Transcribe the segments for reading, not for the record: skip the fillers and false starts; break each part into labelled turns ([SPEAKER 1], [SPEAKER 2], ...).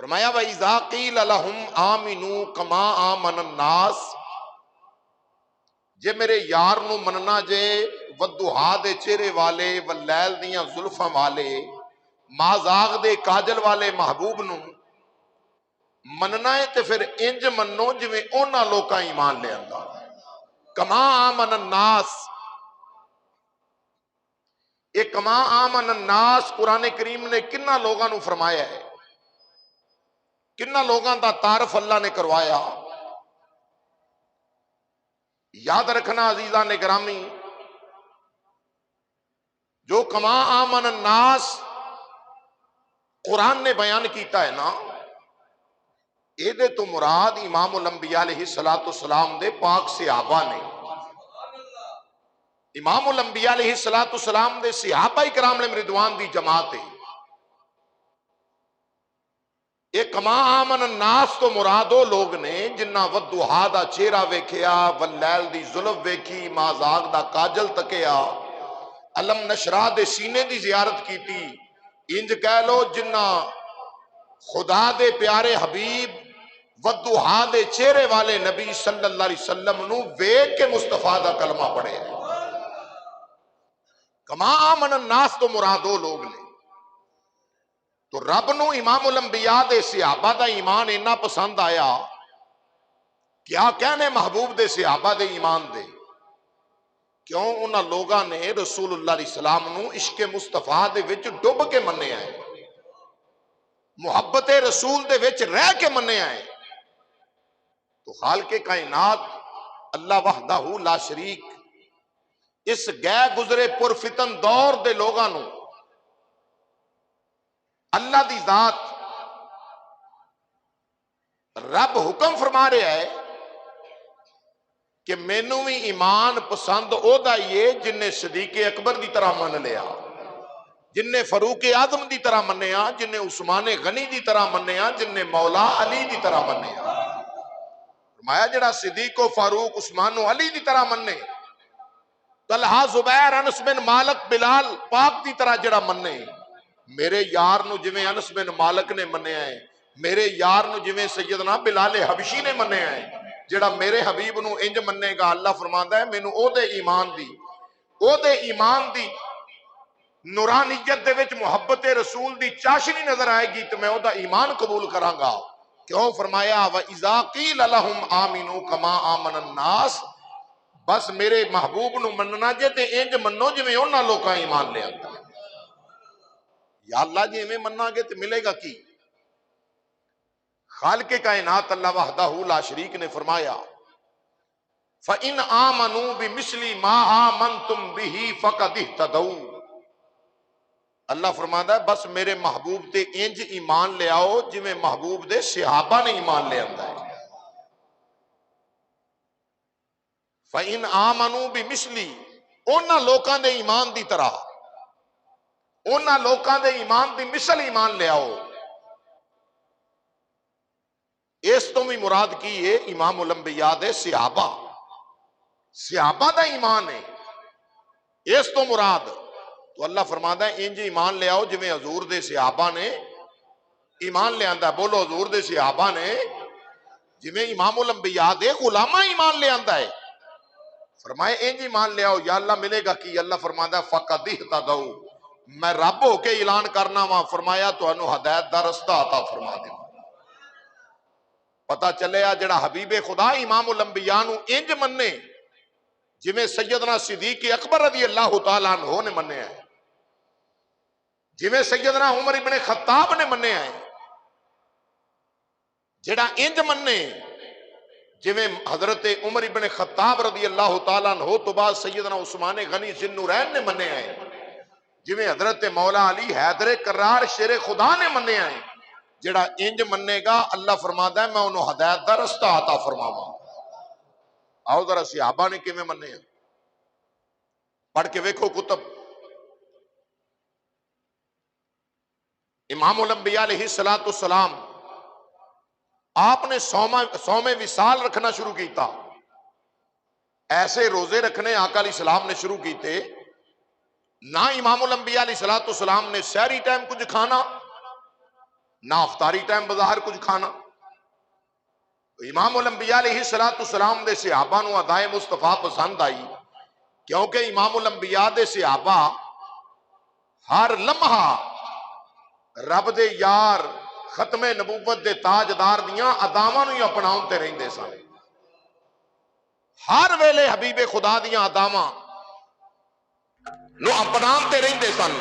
[SPEAKER 1] فرمایا وَإِذَا قِيلَ لَهُمْ آمِنُوا كَمَا آمَنَ النَّاسِ، جے میرے یار نو مننا جے ودہا دے چہرے والے واللیل دیاں زلفاں والے مازاغ دے کاجل والے محبوب نو مننا ہے تے پھر انج منو جویں اونا لوکاں ایمان لے آندا کما آمن الناس۔ یہ کما آمن الناس قرآن کریم نے کنہ لوگاں نو فرمایا ہے، کنہ لوگاں دا تعارف اللہ نے کروایا۔ یاد رکھنا عزیزان گرامی، جو کما آمن الناس قرآن نے بیان کیتا ہے نا، اے دے تو مراد امام الانبیاء علیہ السلام دے پاک صحابہ نے، امام الانبیاء علیہ السلام دے صحابہ کرام نے رضوان دی جماعت ہے۔ یہ کما آمن الناس تو مراد وہ لوگ نے جنہ ودہا دا چہرہ ویکھیا، واللیل دی زلف ویکھی، مازاغ دا کاجل تکیا، علم نشرہ دے سینے دی زیارت کیتی، انج کہہ لو جنہ خدا دے پیارے حبیب ودہا دے چہرے والے نبی صلی اللہ علیہ وسلم نو ویکھ کے مصطفیٰ دا کلمہ پڑھے ہیں۔ کما آمن الناس تو مراد وہ لوگ نے۔ تو رب نو امام الانبیاء دے صحابہ دا ایمان اتنا پسند آیا، کیا کہنے محبوب دے صحابہ دے ایمان دے، کیوں انہاں لوگاں نے رسول اللہ علیہ السلام نو عشق مصطفیٰ دے وچ ڈب کے مننے آئے، محبت رسول دے وچ رہ کے مننے آئے۔ تو خالق کائنات اللہ وحدہ لا شریک اس گئے گزرے پرفتن دور دے لوگاں نو اللہ دی ذات رب حکم فرما رہا ہے کہ مینوں بھی ایمان پسند او دا یہ جن نے صدیق اکبر دی طرح من لیا، جن نے فاروق اعظم دی طرح منیا، جن نے عثمان غنی دی طرح منیا، جن نے مولا علی دی طرح منیا۔ فرمایا جڑا صدیق و فاروق عثمان و علی دی طرح مننے، طلحہ زبیر انس بن مالک بلال پاک دی طرح جڑا مننے، میرے یار نو جویں انس بن مالک نے منیا ہے، میرے یار نو جویں سیدنا بلال حبشی نے منیا ہے، جڑا میرے حبیب نو انج مننے گا، اللہ فرماندا ہے مینوں او دے ایمان دی نورانیت دے وچ محبت رسول دی چاشنی نظر آئے گی تو میں او دا ایمان قبول کراں گا۔ کیوں فرمایا وَإِذَا قِيلَ لَهُمْ آمِنُوا كَمَا آمَنَ النَّاسِ، بس میرے محبوب نو مننا جے تے انج منو جویں انہاں لوکاں ایمان لے آندا۔ یا اللہ جی ہمیں مننا گے تو ملے گا کی؟ خالق کائنات اللہ وحدہ لا شریک نے فرمایا فَإِنْ آمَنُوا بِمِثْلِ مَا آمَنْتُمْ بِهِ فَقَدِ اهْتَدَوْا۔ اللہ فرماتا ہے بس میرے محبوب تے انج ایمان لے آؤ جویں محبوب دے صحابہ نے ایمان لے آندا ہے۔ فَإِنْ آمَنُوا بِمِثْلِ، انہاں لوکاں دے ایمان دی طرح، انہاں لوکاں دے ایمان دی مثل ایمان لے آؤ۔ اس تو بھی مراد کی ہے امام الانبیاء دے صحابہ دا ایمان ہے، اس تو مراد تو اللہ فرماتا ہے انج ایمان لے آؤ جویں حضور دے صحابہ نے ایمان لے آندا ہے۔ بولو حضور دے صحابہ نے جویں امام الانبیاء دے غلامہ ایمان لے آندا ہے، فرمائے انج ایمان لے آؤ۔ یا اللہ ملے گا کی؟ اللہ فرماتا ہے فَقَدِ اهْتَدَوْا، میں رب ہو کے اعلان کرنا وا، فرمایا تانوں ہدایت دا رستہ عطا فرما دے۔ پتہ چلیا جڑا حبیب خدا امام الانبیاء نو انج مننے جویں سیدنا صدیق اکبر رضی اللہ تعالیٰ عنہ نے مننے ہیں، جویں سیدنا عمر ابن خطاب نے مننے ہیں، جڑا انج مننے جویں حضرت عمر ابن خطاب رضی اللہ تعالیٰ عنہ تو بعد سیدنا عثمان غنی ذی النورین نے مننے ہیں، جویں حضرت مولا علی حیدر کرار شیر خدا نے مننے ہیں، جڑا انج مننے گا اللہ فرماتا ہے میں انہوں ہدایت دا رستہ عطا فرماواں۔ آؤ ذرا صحابہ نے کیویں مننے ہیں، پڑھ کے ویکھو کتب۔ امام الانبیاء علیہ السلام آپ نے سوم وصال رکھنا شروع کیتا، ایسے روزے رکھنے آقا علیہ السلام نے شروع کیتے، نہ امام الانبیاء علیہ السلام نے سحری ٹائم کچھ کھانا، نہ افطاری ٹائم بظاہر کچھ کھانا. امام الانبیاء علیہ السلام دے صحابہ نو ادائے مصطفیٰ پسند آئی، کیونکہ امام الانبیاء دے صحابہ ہر لمحہ رب دے یار ختم نبوت دے تاجدار دیاں اداواں نو ہی اپناؤندے رہندے سن. ہر ویلے حبیب خدا دیاں اداواں نو اپناؤندے رہندے سن.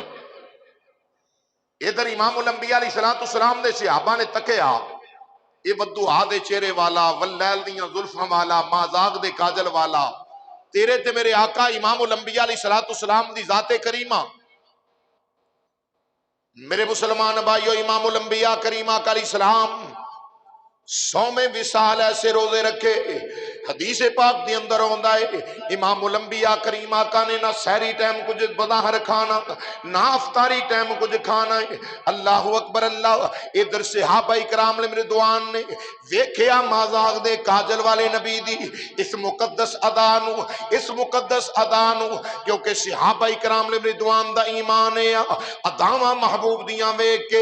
[SPEAKER 1] ادھر امام الانبیاء علیہ السلام دے صحابہ نے تکیا، اے ودوہا دے چہرے والا، واللیل دیاں زلفاں والا، مازاغ دے کاجل والا، تیرے تے میرے آقا امام الانبیاء علیہ السلام دی ذات کریمہ. میرے مسلمان بھائیو، امام الانبیاء کریمہ علیہ السلام 100 وصال ایسے روزے رکھے. حدیث پاک دی اندر ہوندا ہے امام الانبیاء کریم آقا نے نہ سحری ٹائم کچھ بظاہر کھانا نہ افطاری ٹائم کچھ کھانا ہے. اللہ اکبر اللہ. ادھر صحابہ اکرام رضوان نے ویکھیا مازاغ دے کاجل والے نبی دی اس مقدس ادا نو، اس مقدس ادا نو، کیونکہ صحابہ اکرام رضوان دا ایمان ہے اداواں محبوب دیاں ویکھ کے،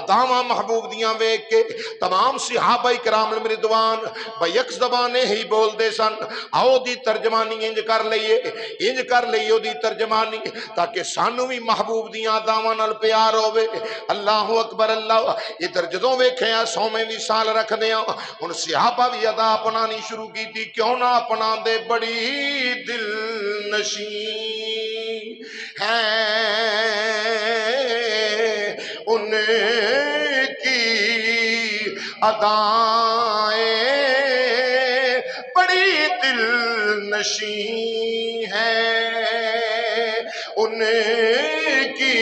[SPEAKER 1] اداواں محبوب دیاں ویکھ کے تمام صحابہ کرام رضوان بیک زبانے ہی بول دے سن. آؤ دی ترجمانی انج کر لئیے، انج کر لئیے دی ترجمانی، تاکہ سانو بھی محبوب دیاں داواں نال پیار ہوئے. اللہ اکبر اللہ. ادھر جدوں ویکھے 100ویں وصال رکھ دیاں ہن صحابہ بھی ادا اپنانی شروع کی تھی. کیوں نہ اپنا دے، بڑی دل نشین ہے ان کی ادائیں، بڑی دل نشین ہے ان کی.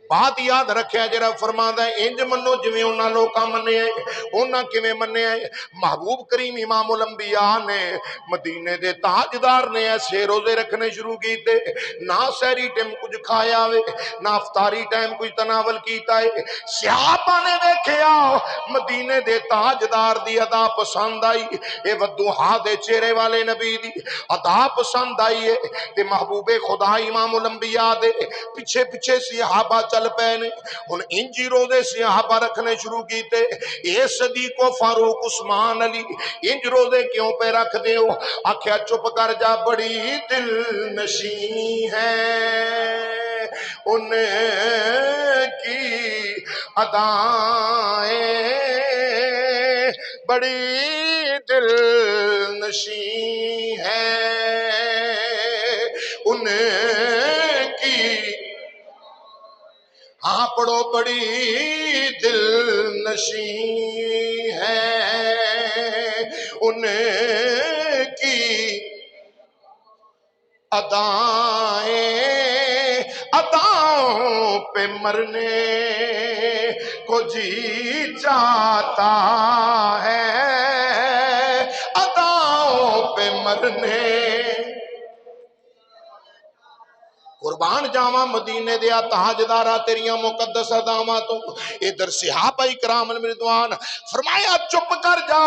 [SPEAKER 1] بات یاد رکھیا جڑا فرماندا ہے انج منو جویں انہاں لوکاں منیا انہاں کیویں منیا. محبوب کریم امام الانبیاء نے مدینے دے تاجدار نے ایسے روزے رکھنے شروع کیتے، نہ سحری ٹائم کچھ کھایا وے نہ افطاری ٹائم کچھ تناول کیتا ہے. صحابہ نے دیکھیا مدینے دے تاجدار دی ادا پسند آئی، اے ودوہا دے چہرے والے نبی دی ادا پسند آئی ہے تے محبوب خدا امام الانبیاء دے پیچھے پیچھے صحابہ چل پے نے. ہن انجی روزے صحابہ رکھنے شروع کیتے. اے صدیق و فاروق عثمان علی انج روزے کیوں پہ رکھ دے ہو؟ آکھیا چپ کر جا، بڑی دل نشین ہے ان کی ادائیں، بڑی دل نشین ہے ان کی. ہاں پڑھو، بڑی دل نشین ہے ان کی ادائیں، اداؤں پہ مرنے کو جی چاہتا ہے، اداؤں پہ مرنے. قربان جاواں مدینے دیا تاجدارا تیریاں مقدس اداواں تو. ادھر صحابہ کرام رضوان فرمایا چپ کر جا،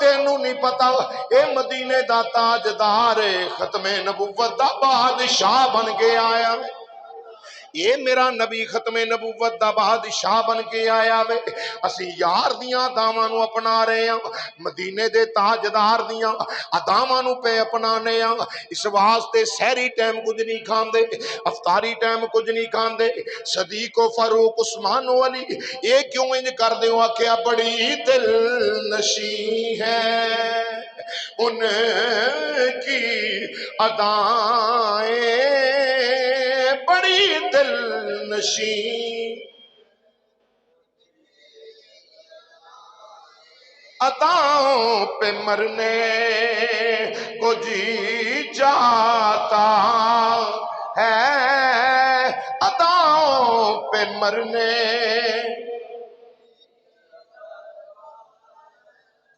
[SPEAKER 1] تینوں نہیں پتا اے مدینے دا تاجدار ختم نبوت دا بادشاہ بن کے آیا. یہ میرا نبی ختم نبوت دا بادشاہ بن کے آیا وے. اسی یار دیاں اداواں نو اپنا رہے ہیں، مدینے دے تاجدار دیاں اداواں نو پہ اپنانے ہیں. اس واسطے سحری ٹائم کچھ نہیں کھاندے، افطاری ٹائم کچھ نہیں کھاندے. صدیق و فاروق عثمان و علی اے کیوں انج کر دے ہو؟ آکھیا بڑی دل نشین ہے ان کی ادائیں، بڑی دل نشین اداؤں پہ مرنے کو جی چاہتا ہے، اداؤں پہ مرنے.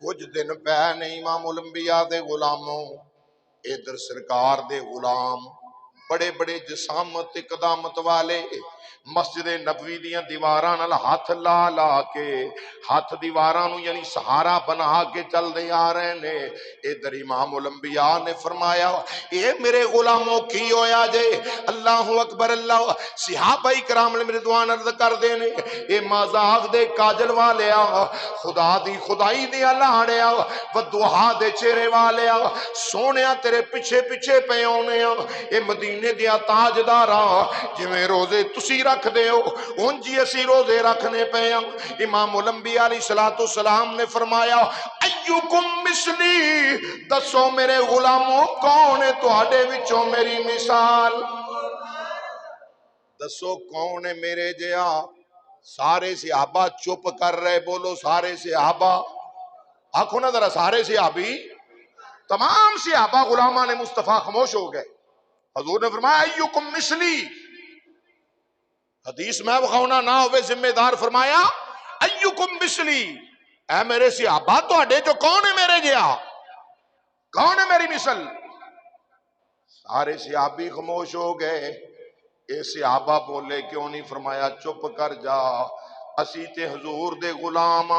[SPEAKER 1] کچھ دن پہلے امام الانبیاء دے غلاموں ادھر سرکار دے غلام بڑے بڑے جسامت قدامت والے مسجد نبوی دیاں دیواراں نال ہاتھ لا لا کے ہاتھ دیواراں نو یعنی سہارا بنا کے چل دے آ رہے نے۔ ادھر امام الانبیاء نے فرمایا اے میرے غلاموں کی ہویا جے؟ اللہ اکبر اللہ۔ صحابہ کرام رضوان عرض کر دے نے اے مذاق دے کاجل والیا، خدا دی خدائی دیا لاڑیا، ودوہا دے چہرے والیا، سونیا تیرے پیچھے پیچھے پہ ہونے، اے مدینے دیا تاجداراں جویں روزے تسی رکھ دے ہو انجی اسی روزے رکھنے پہ ہیں۔ امام الانبیاء علیہ السلام نے فرمایا ایوکم مثلی، دسو میرے غلاموں کون ہے تواڈے وچوں میری مثال؟ دسو کون ہے میرے جیا؟ سارے صحابہ چپ کر رہے، بولو سارے صحابہ، آنکھوں نا ذرا سارے صحابی، تمام صحابہ غلامان مصطفیٰ خاموش ہو گئے۔ حضور نے فرمایا ایوکم مثلی، حدیث میں بخونا نہ ہوئے ذمہ دار، فرمایا ایوکم مثلی، اے میرے صحابہ تو اڈے جو کون ہے میرے جیا، کون ہے میری مثل؟ سارے صحابی خاموش ہو گئے۔ اے صحابہ بولے کیوں نہیں؟ فرمایا چپ کر جا، اسی تے حضور دے غلام،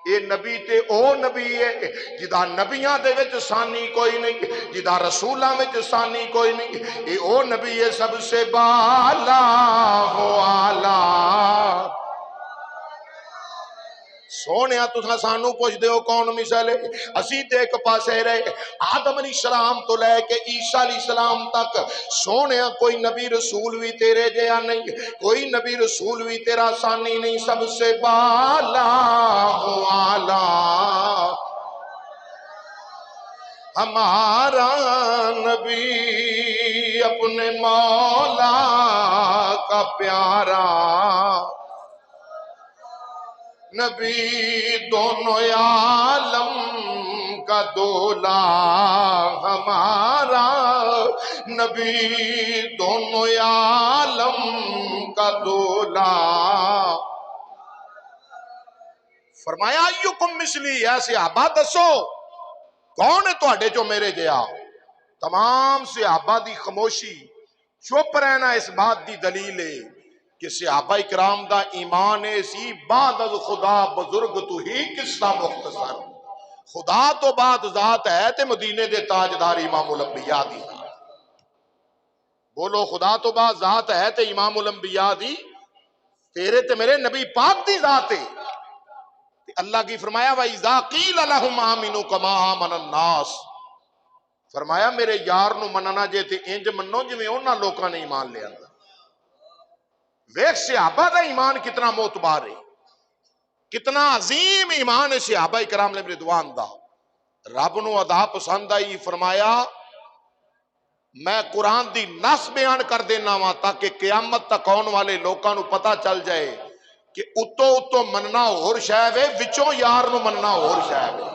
[SPEAKER 1] اے نبی تے او نبی ہے جدا نبیاں دے وچ ثانی کوئی نہیں، جدا رسولاں وچ ثانی کوئی نہیں، اے او نبی ہے سب سے بالا ہو آلہ۔ سونیا تساں سانو پوچھ دیو کون مثال ہے؟ اسی تے ایک پاسے رہے آدم علیہ السلام تو لے کے عیسیٰ علیہ السلام تک، سونیا کوئی نبی رسول بھی تیرے جیا نہیں، کوئی نبی رسول بھی تیرا ثانی نہیں، سب سے بالا ہو آلہ ہمارا نبی اپنے مولا کا پیارا نبی، دونوں عالم کا دولا ہمارا نبی، دونوں عالم کا دولا۔ فرمایا ایوکم مثلی، ایسے صحابہ دسو کون ہے تواڈے جو میرے جیا؟ تمام صحابہ دی خاموشی، چپ رہنا اس بات دی دلیل ہے کہ صحابہ اکرام دا ایمان سی بعد از خدا بزرگ تو ہی قصہ مختصر، خدا تو بعد ذات ہے تے مدینے دے تاجدار امام الانبیاء دی ذات، بولو خدا تو بعد ذات ہے تے امام الانبیاء دی تیرے تے میرے نبی پاک دی ذات ہے۔ اللہ کی فرمایا وَإِذَا قِيلَ لَهُمْ آمِنُوا كَمَا آمَنَ النَّاسِ، فرمایا میرے یار نو مننا جے تے انج منو جویں انہاں لوکاں نے ایمان لے آندا۔ ویکھ صحابہ دا ایمان کتنا معتبر ہے، کتنا عظیم ایمان ہے صحابہ کرام علیہ رضوان دا۔ رب نو ادا پسند آئی، فرمایا میں قرآن دی نص بیان کر دینا وا تاکہ قیامت تک آن والے لوکاں نو پتہ چل جائے کہ اتو اتو مننا اور شے وے، وچوں یار نو مننا اور شے وے۔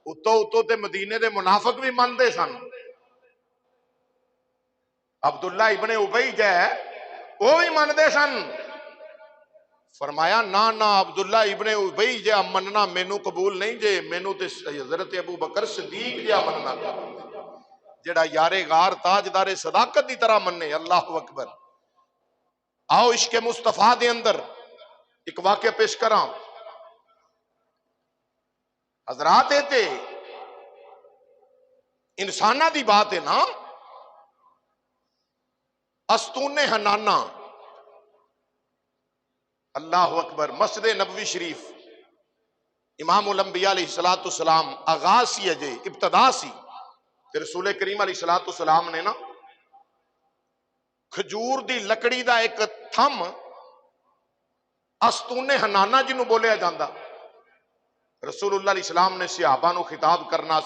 [SPEAKER 1] اتو اتو تے مدینے دے منافق بھی مندے سن، عبداللہ ابن ابی جے وہ بھی مندے سن، فرمایا نا نا عبداللہ ابن ابی جے مننا مینوں قبول نہیں جے، مینوں تے حضرت ابو بکر صدیق جے مننا جڑا یارے غار تاجدار صداقت دی طرح مننے۔ اللہ اکبر۔ آؤ عشق مصطفیٰ دے اندر ایک واقعہ پیش کراں حضرات، تے انسانہ دی بات ہے نا۔ استون حنانہ، اللہ اکبر، مسجد نبوی شریف، امام الانبیاء علیہ السلام آغاز سی اجے ابتدا سی تے رسول کریم علیہ السلام نے نا کھجور دی لکڑی دا ایک تھم استون حنانہ جنوں بولیا جاندہ، رسول اللہ علیہ السلام نے صحابہ نو خطاب کرنا